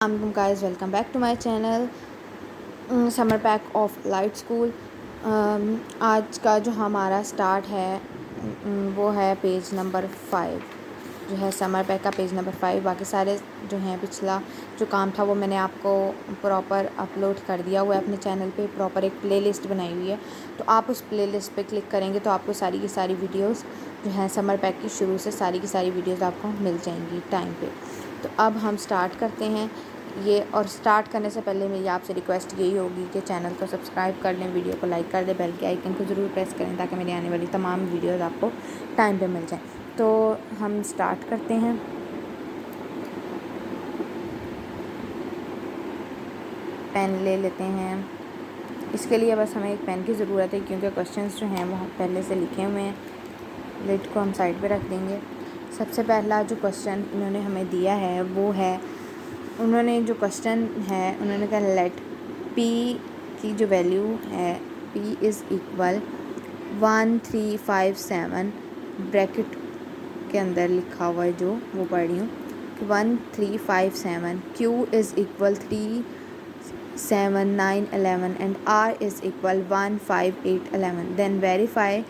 Assalamualaikum guys, welcome back to my channel summer pack of light school. आज का जो हमारा स्टार्ट है वो है पेज नंबर 5 जो है समर पैक का पेज नंबर 5। बाकी सारे जो हैं पिछला जो काम था वो मैंने आपको प्रॉपर अपलोड कर दिया हुआ है अपने चैनल पे। प्रॉपर एक प्लेलिस्ट बनाई हुई है, तो आप उस प्लेलिस्ट पे क्लिक करेंगे तो आपको सारी की सारी वीडियोस जो हैं समर पैक की शुरू से सारी की सारी वीडियोस आपको मिल जाएंगी टाइम पे। तो अब हम स्टार्ट करते हैं ये। और स्टार्ट करने से पहले मेरी आपसे रिक्वेस्ट यही होगी कि चैनल को सब्सक्राइब कर लें, वीडियो को लाइक कर दें, बेल के आइकन को ज़रूर प्रेस करें ताकि मेरी आने वाली तमाम वीडियोस आपको टाइम पे मिल जाएं। तो हम स्टार्ट करते हैं। पेन ले लेते हैं। इसके लिए बस हमें एक पेन की ज़रूरत है क्योंकि क्वेश्चंस जो हैं वो पहले से लिखे हुए हैं। लिड को हम साइड पे रख देंगे। सबसे पहला जो क्वेश्चन इन्होंने हमें दिया है वो है, उन्होंने जो क्वेश्चन है उन्होंने कहा लेट p की जो वैल्यू है p इज़ इक्वल 1357 ब्रैकेट के अंदर लिखा हुआ है जो वो पढ़ रही हूँ कि 1357 q is equal 37911 and r is equal 15811 then verify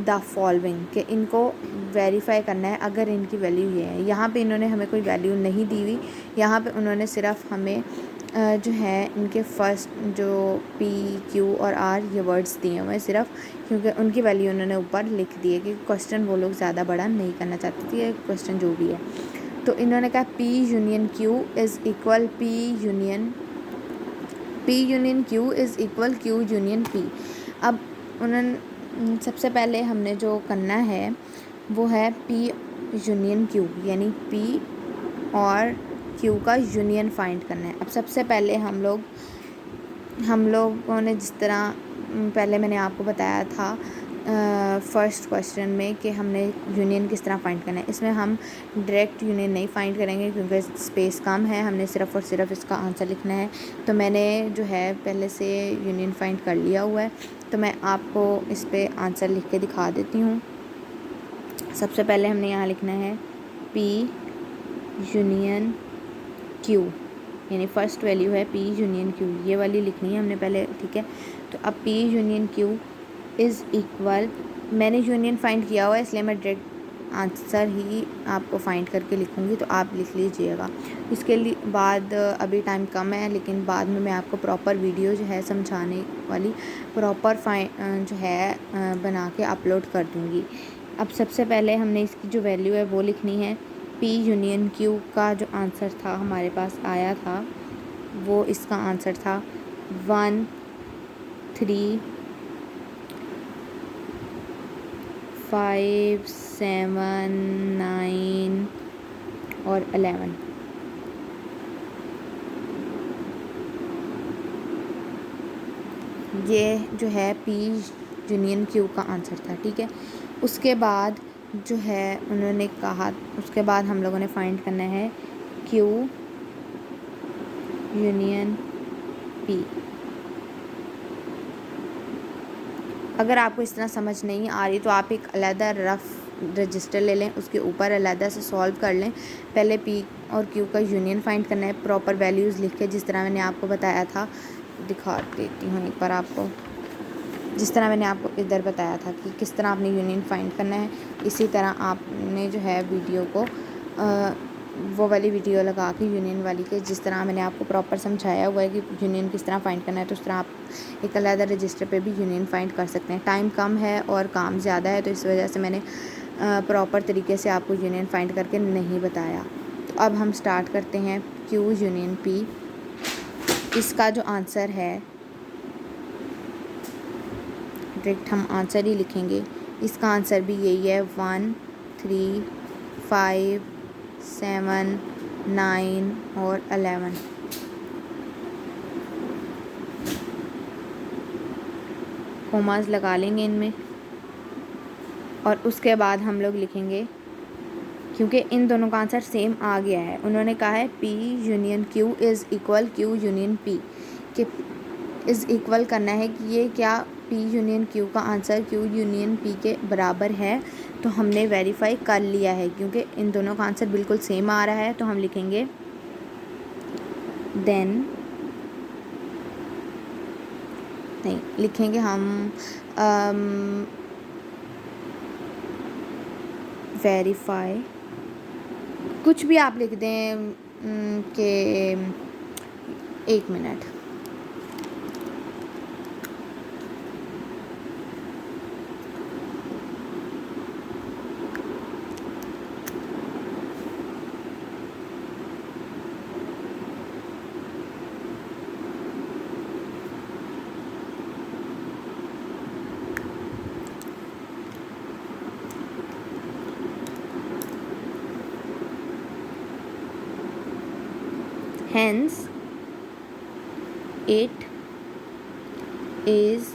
the following के इनको वेरीफाई करना है अगर इनकी वैल्यू ये है। यहाँ पे इन्होंने हमें कोई वैल्यू नहीं दी हुई, यहाँ पे उन्होंने सिर्फ हमें जो है इनके फर्स्ट जो p q और r ये वर्ड्स दिए हुए हैं सिर्फ, क्योंकि उनकी वैल्यू उन्होंने ऊपर लिख दी है कि क्वेश्चन वो लोग ज़्यादा बड़ा नहीं करना चाहते थे क्वेश्चन जो भी है। तो इन्होंने कहा p union q is equal p union q is equal q union p। अब उन्होंने सबसे पहले हमने जो करना है वो है p यूनियन q, यानी p और q का यूनियन फाइंड करना है। अब सबसे पहले हम लोगों ने जिस तरह पहले मैंने आपको बताया था फर्स्ट क्वेश्चन में कि हमने यूनियन किस तरह फाइंड करना है, इसमें हम डायरेक्ट यूनियन नहीं फाइंड करेंगे क्योंकि स्पेस कम है, हमने सिर्फ और सिर्फ इसका आंसर लिखना है। तो मैंने जो है पहले से यूनियन फाइंड कर लिया हुआ है, तो मैं आपको इस पे आंसर लिख के दिखा देती हूँ। सबसे पहले हमने यहाँ लिखना है p यूनियन q, यानी फ़र्स्ट वैल्यू है p यूनियन q, ये वाली लिखनी है हमने पहले, ठीक है। तो अब p union q is equal, मैंने यूनियन फाइंड किया हुआ है इसलिए मैं डायरेक्ट आंसर ही आपको फाइंड करके लिखूँगी, तो आप लिख लीजिएगा। इसके लिए बाद अभी टाइम कम है लेकिन बाद में मैं आपको प्रॉपर वीडियो जो है समझाने वाली प्रॉपर जो है बना के अपलोड कर दूँगी। अब सबसे पहले हमने इसकी जो वैल्यू है वो लिखनी है। p यूनियन q का जो आंसर था हमारे पास आया था वो इसका आंसर था 13579 और 11। ये जो है p यूनियन q का आंसर था, ठीक है। उसके बाद जो है उन्होंने कहा, उसके बाद हम लोगों ने फाइंड करना है q यूनियन p। अगर आपको इस तरह समझ नहीं आ रही तो आप एक अलग रफ़ रजिस्टर ले लें, उसके ऊपर अलग से सॉल्व कर लें। पहले p और q का यूनियन फाइंड करना है प्रॉपर वैल्यूज़ लिख के, जिस तरह मैंने आपको बताया था। दिखा देती हूँ एक बार आपको, जिस तरह मैंने आपको इधर बताया था कि किस तरह आपने यूनियन फाइंड करना है, इसी तरह आपने जो है वीडियो को वो वाली वीडियो लगा के यूनियन वाली के, जिस तरह मैंने आपको प्रॉपर समझाया हुआ है कि यूनियन किस तरह फाइंड करना है, तो उस तरह आप एक अलग रजिस्टर पे भी यूनियन फाइंड कर सकते हैं। टाइम कम है और काम ज़्यादा है तो इस वजह से मैंने प्रॉपर तरीके से आपको यूनियन फाइंड करके नहीं बताया। तो अब हम स्टार्ट करते हैं q यूनियन p। इसका जो आंसर है डायरेक्ट हम आंसर ही लिखेंगे, इसका आंसर भी यही है 13579 और 11। कोमास लगा लेंगे इनमें और उसके बाद हम लोग लिखेंगे, क्योंकि इन दोनों का आंसर सेम आ गया है। उन्होंने कहा है p union q is equal q union p, कि इज़ इक्वल करना है कि ये क्या p यूनियन q का आंसर q यूनियन p के बराबर है। तो हमने वेरीफाई कर लिया है क्योंकि इन दोनों का आंसर बिल्कुल सेम आ रहा है। तो हम लिखेंगे देन नहीं लिखेंगे हम वेरीफाई, कुछ भी आप लिख दें कि 1 minute. Hence, it is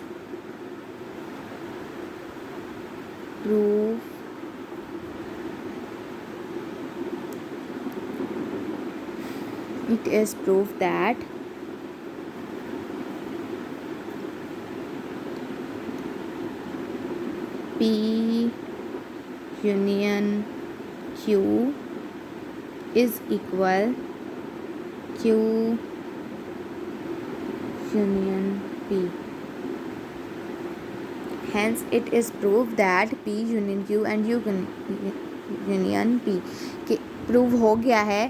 proof that P union Q is equal Q union P. Hence, it is proof that P union Q and U union P कि प्रूव हो गया है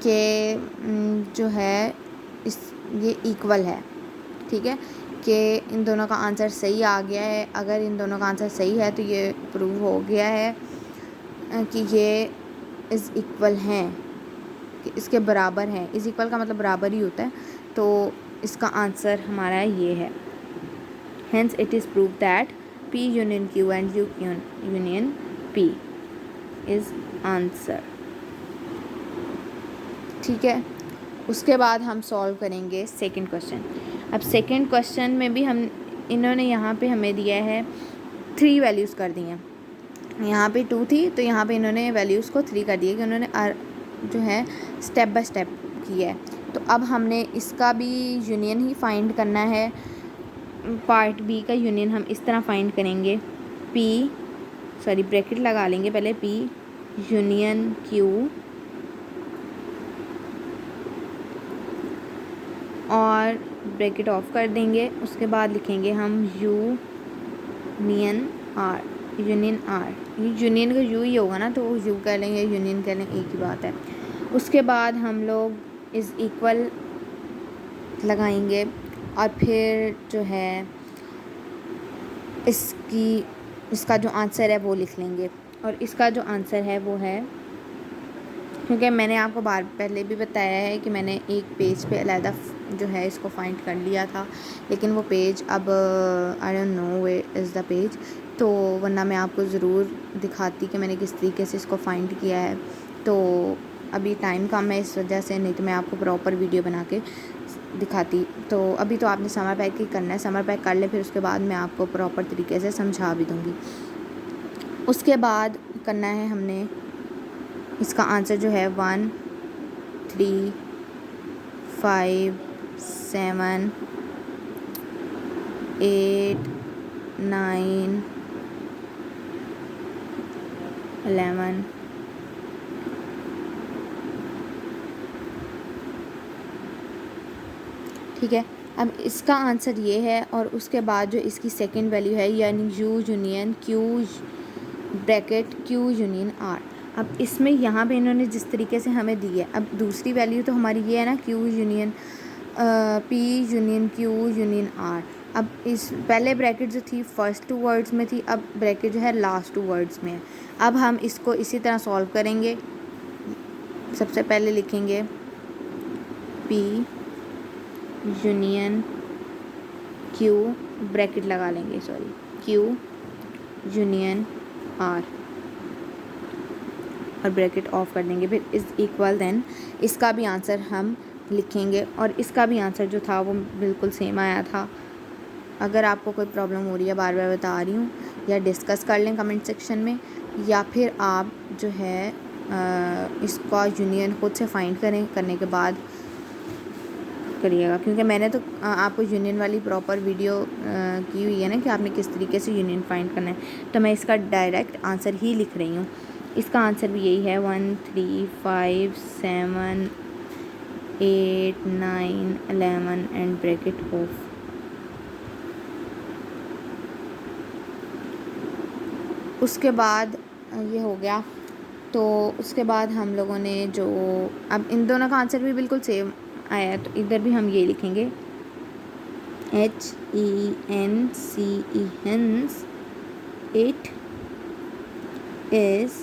कि जो है ये इक्वल है, ठीक है, कि इन दोनों का आंसर सही आ गया है। अगर इन दोनों का आंसर सही है तो ये प्रूव हो गया है कि ये इज़ इक्वल हैं, कि इसके बराबर हैं। इज़ इक्वल का मतलब बराबर ही होता है, तो इसका आंसर हमारा ये है। Hence, it is proved that P union Q and U union P is answer। ठीक है, उसके बाद हम सॉल्व करेंगे सेकंड क्वेश्चन। अब सेकंड क्वेश्चन में भी इन्होंने यहाँ पे हमें दिया है 3 वैल्यूज़ कर दी हैं। यहाँ पे 2 थी तो यहाँ पे इन्होंने वैल्यूज़ को 3 कर दिया कि उन्होंने जो है स्टेप बाय स्टेप किया है। तो अब हमने इसका भी यूनियन ही फाइंड करना है। पार्ट बी का यूनियन हम इस तरह फाइंड करेंगे, ब्रैकेट लगा लेंगे पहले, P यूनियन Q और ब्रैकेट ऑफ कर देंगे। उसके बाद लिखेंगे हम यूनियन R। यूनियन का यू ही होगा ना, तो यू कह लेंगे, यूनियन कह लेंगे, एक ही बात है। उसके बाद हम लोग इज़ इक्वल लगाएंगे और फिर जो है इसका जो आंसर है वो लिख लेंगे। और इसका जो आंसर है वो है, क्योंकि मैंने आपको पहले भी बताया है कि मैंने एक पेज पे अलहदा जो है इसको फाइंड कर लिया था, लेकिन वो पेज अब I don't know where is the page, तो वरना मैं आपको ज़रूर दिखाती कि मैंने किस तरीके से इसको फाइंड किया है। तो अभी टाइम कम है इस वजह से, नहीं तो मैं आपको प्रॉपर वीडियो बना के दिखाती। तो अभी तो आपने समर पैक ही करना है, समर पैक कर ले, फिर उसके बाद मैं आपको प्रॉपर तरीके से समझा भी दूँगी। उसके बाद करना है हमने इसका आंसर जो है 1 3 5 7 8 9 11 ठीक है। अब इसका आंसर ये है और उसके बाद जो इसकी सेकंड वैल्यू है यानी U union Q bracket Q union R। अब इसमें यहाँ पे इन्होंने जिस तरीके से हमें दी है, अब दूसरी वैल्यू तो हमारी ये है ना Q union P union Q union R। अब इस पहले ब्रैकेट जो थी फर्स्ट 2 वर्ड्स में थी, अब ब्रैकेट जो है लास्ट 2 वर्ड्स में है। अब हम इसको इसी तरह सॉल्व करेंगे। सबसे पहले लिखेंगे P यूनियन Q ब्रैकेट लगा लेंगे, Q यूनियन R और ब्रैकेट ऑफ कर देंगे। फिर इज़ इक्वल देन इसका भी आंसर हम लिखेंगे और इसका भी आंसर जो था वो बिल्कुल सेम आया था। अगर आपको कोई प्रॉब्लम हो रही है, बार बार बता रही हूँ, या डिस्कस कर लें कमेंट सेक्शन में, या फिर आप जो है इसका यूनियन खुद से फाइंड करने के बाद करिएगा, क्योंकि मैंने तो आपको यूनियन वाली प्रॉपर वीडियो की हुई है ना कि आपने किस तरीके से यूनियन फाइंड करना है। तो मैं इसका डायरेक्ट आंसर ही लिख रही हूँ। इसका आंसर भी यही है 1 3 5 7 8 9 11 एंड ब्रैकेट ऑफ। उसके बाद ये हो गया। तो उसके बाद हम लोगों ने जो, अब इन दोनों का आंसर भी बिल्कुल सेम आया है, तो इधर भी हम ये लिखेंगे HENCE hence it is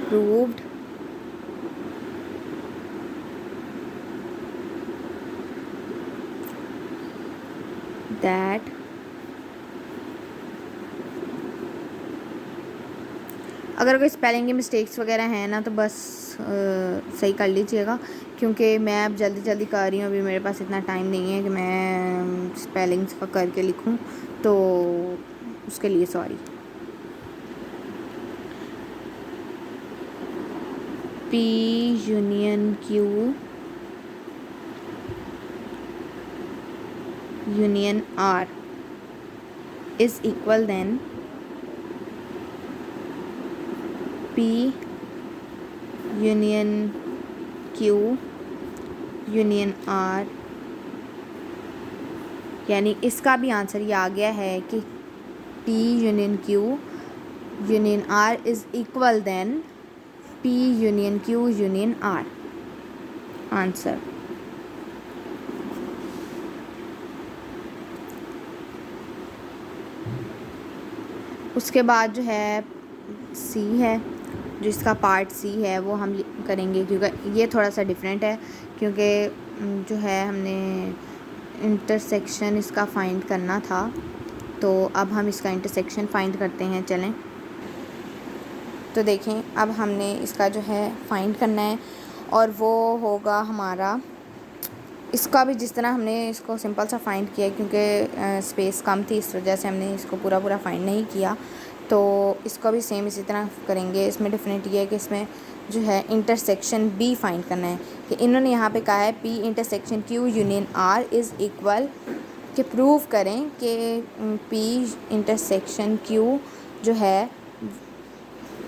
proved that अगर कोई स्पेलिंग की मिस्टेक्स वगैरह हैं ना तो बस सही कर लीजिएगा, क्योंकि मैं अब जल्दी जल्दी कर रही हूँ, अभी मेरे पास इतना टाइम नहीं है कि मैं स्पेलिंग्स का करके लिखूँ, तो उसके लिए sorry. P union Q union R is equal then P union Q union R, यानी इसका भी आंसर ये आ गया है कि P union Q union R is equal then P union Q union R। Answer उसके बाद जो है C है, जो इसका पार्ट C है वो हम करेंगे, क्योंकि ये थोड़ा सा डिफरेंट है, क्योंकि जो है हमने इंटरसेक्शन इसका फाइंड करना था, तो अब हम इसका इंटरसेक्शन फाइंड करते हैं। चलें, तो देखें अब हमने इसका जो है फाइंड करना है, और वो होगा हमारा, इसका भी जिस तरह हमने इसको सिंपल सा फाइंड किया, क्योंकि स्पेस कम थी इस वजह से हमने इसको पूरा पूरा फाइंड नहीं किया, तो इसको भी सेम इसी तरह करेंगे। इसमें डिफरेंट ये है कि इसमें जो है इंटरसेक्शन B फाइंड करना है, कि इन्होंने यहाँ पे कहा है P intersection Q union R is equal, कि प्रूव करें कि P इंटरसेक्शन Q जो है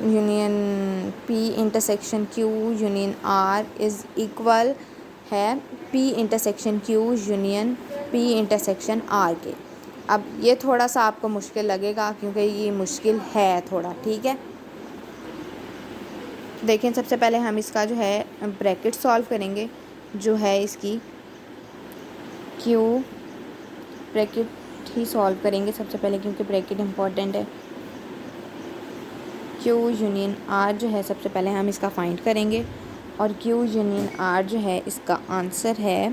union P intersection Q union R is equal है P intersection Q union P intersection R के। अब ये थोड़ा सा आपको मुश्किल लगेगा, क्योंकि ये मुश्किल है थोड़ा, ठीक है। देखें, सबसे पहले हम इसका जो है ब्रैकेट सॉल्व करेंगे, जो है इसकी Q ब्रैकेट ही सॉल्व करेंगे सबसे पहले, क्योंकि ब्रैकेट इम्पॉर्टेंट है। Q यूनियन R जो है सबसे पहले हम इसका फाइंड करेंगे, और Q यूनियन R जो है इसका आंसर है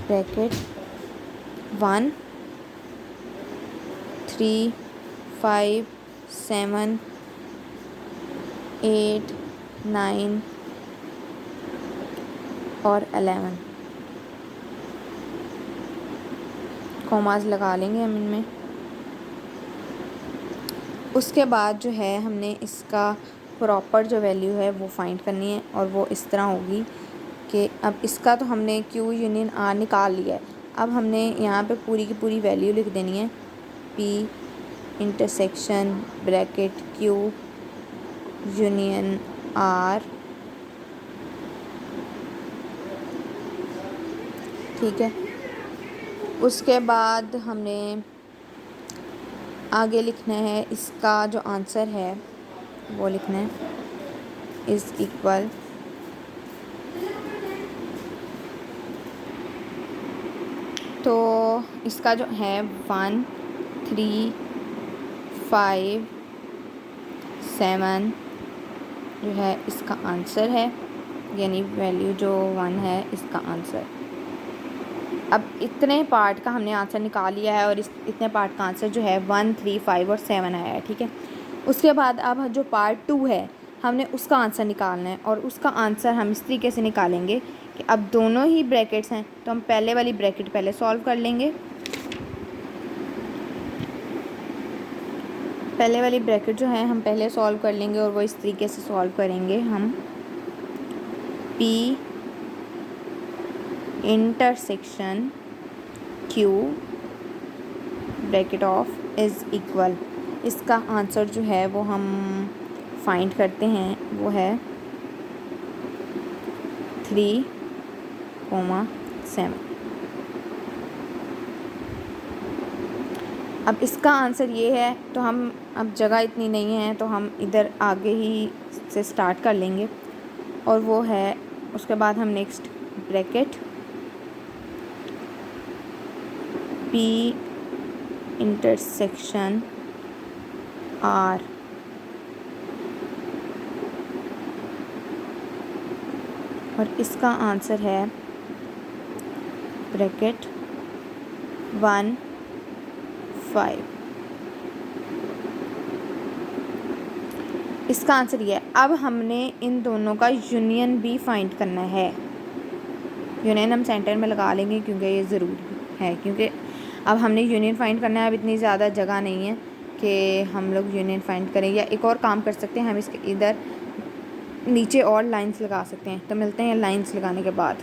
ब्रैकेट 1 3 5 7 8 9 और 11, कॉमास लगा लेंगे हम इनमें। उसके बाद जो है हमने इसका प्रॉपर जो वैल्यू है वो फाइंड करनी है, और वो इस तरह होगी कि अब इसका तो हमने Q यूनियन R निकाल लिया है, अब हमने यहाँ पे पूरी की पूरी वैल्यू लिख देनी है, P intersection bracket Q union R, ठीक है। उसके बाद हमने आगे लिखना है, इसका जो आंसर है वो लिखना है इज़ इक्वल तो इसका जो है 1 3 5 7 जो है इसका आंसर है, यानी वैल्यू जो 1 है इसका आंसर। अब इतने पार्ट का हमने आंसर निकाल लिया है, और इस इतने पार्ट का आंसर जो है 1 3 5 और 7 आया है, ठीक है। उसके बाद अब जो पार्ट 2 है हमने उसका आंसर निकालना है, और उसका आंसर हम इस तरीके से निकालेंगे कि अब दोनों ही ब्रैकेट्स हैं, तो हम पहले वाली ब्रैकेट पहले सॉल्व कर लेंगे। पहले वाली ब्रैकेट जो है हम पहले सॉल्व कर लेंगे, और वो इस तरीके से सॉल्व करेंगे हम, P intersection Q bracket of is equal. इसका आंसर जो है वो हम फाइंड करते हैं, वो है 3,7। अब इसका आंसर ये है, तो हम अब जगह इतनी नहीं है तो हम इधर आगे ही से स्टार्ट कर लेंगे, और वो है उसके बाद हम next bracket P intersection R, और इसका आंसर है ब्रैकेट 1, 5। इसका आंसर ये है। अब हमने इन दोनों का यूनियन भी फाइंड करना है। यूनियन हम सेंटर में लगा लेंगे क्योंकि ये ज़रूरी है, क्योंकि अब हमने यूनियन फाइंड करना है। अब इतनी ज़्यादा जगह नहीं है कि हम लोग यूनियन फाइंड करें, या एक और काम कर सकते हैं, हम इसके इधर नीचे और लाइंस लगा सकते हैं। तो मिलते हैं लाइंस लगाने के बाद।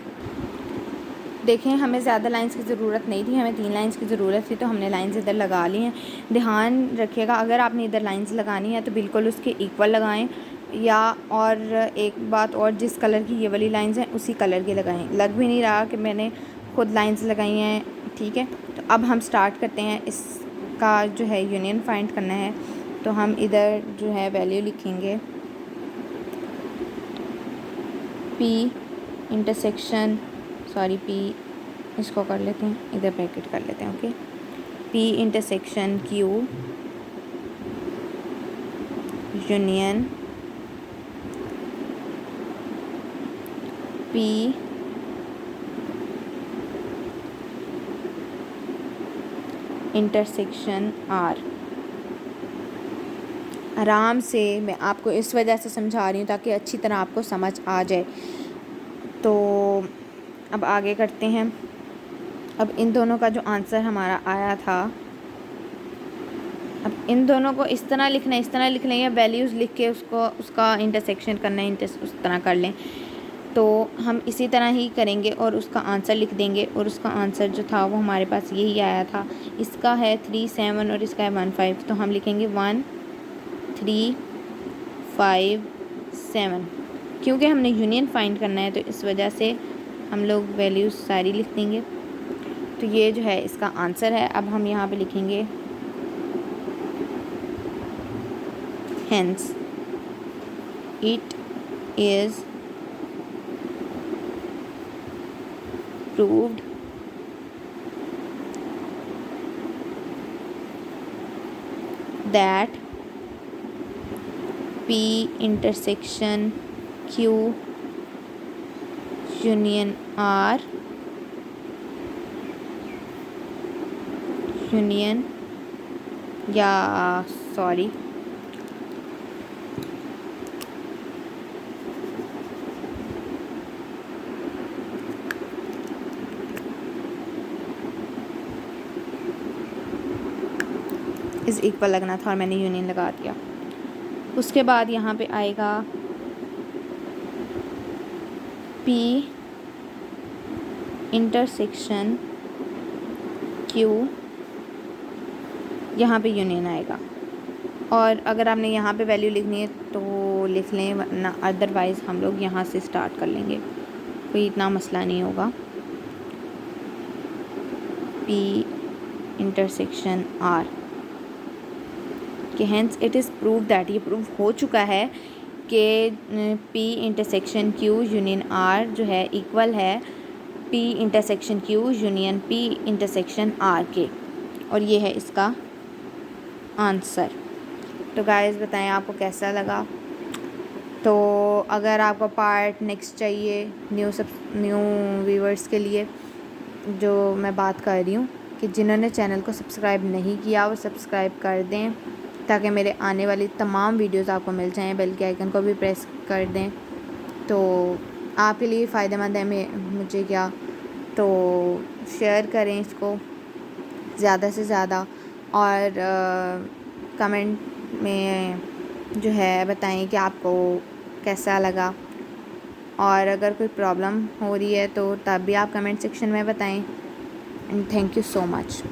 देखें, हमें ज़्यादा लाइंस की ज़रूरत नहीं थी, हमें 3 लाइंस की ज़रूरत थी, तो हमने लाइंस इधर लगा ली हैं। ध्यान रखिएगा, अगर आपने इधर लाइंस लगानी है तो बिल्कुल उसके इक्वल लगाएं, या और एक बात और, जिस कलर की ये वाली लाइंस हैं उसी कलर की लगाएं। लग भी नहीं रहा कि मैंने खुद लाइंस लगाई हैं, ठीक है। तो अब हम स्टार्ट करते हैं। इसका जो है यूनियन फाइंड करना है, तो हम इधर जो है वैल्यू लिखेंगे P इंटरसेक्शन, सॉरी P इसको कर लेते हैं, इधर ब्रैकेट कर लेते हैं, okay. P intersection Q union P intersection R। आराम से मैं आपको इस वजह से समझा रही हूँ ताकि अच्छी तरह आपको समझ आ जाए। तो अब आगे करते हैं। अब इन दोनों का जो आंसर हमारा आया था, अब इन दोनों को इस तरह लिखना है, इस तरह लिख लें, या वैल्यूज़ लिख के उसका इंटरसेक्शन करना है, उस तरह कर लें। तो हम इसी तरह ही करेंगे और उसका आंसर लिख देंगे, और उसका आंसर जो था वो हमारे पास यही आया था। इसका है 3, 7 और इसका है 1, 5। तो हम लिखेंगे 1, 3, 5, 7। क्योंकि हमने यूनियन फाइंड करना है तो इस वजह से हम लोग वैल्यूज़ सारी लिख देंगे। तो ये जो है इसका आंसर है। अब हम यहाँ पे लिखेंगे hence it is proved that P intersection Q union R union, या सॉरी इज़ इक्वल लगना था और मैंने यूनियन लगा दिया। उसके बाद यहाँ पे आएगा P इंटरसेक्शन Q, यहाँ पे यूनियन आएगा। और अगर आपने यहाँ पे वैल्यू लिखनी है तो लिख लें, वरना अदरवाइज़ हम लोग यहाँ से स्टार्ट कर लेंगे, कोई इतना मसला नहीं होगा। P इंटरसेक्शन R कि hence it is prove that, ये प्रूव हो चुका है कि P intersection Q union R जो है इक्वल है P intersection Q union P intersection R के, और ये है इसका आंसर। तो गाइस बताएं आपको कैसा लगा। तो अगर आपको पार्ट नेक्स्ट चाहिए न्यू व्यूवर्स के लिए, जो मैं बात कर रही हूँ कि जिन्होंने चैनल को सब्सक्राइब नहीं किया वो सब्सक्राइब कर दें ताकि मेरे आने वाली तमाम वीडियोस आपको मिल जाएं। बेल के आइकन को भी प्रेस कर दें, तो आपके लिए फ़ायदेमंद है। मुझे क्या, तो शेयर करें इसको ज़्यादा से ज़्यादा, और कमेंट में जो है बताएं कि आपको कैसा लगा, और अगर कोई प्रॉब्लम हो रही है तो तब भी आप कमेंट सेक्शन में बताएं। And thank you so much.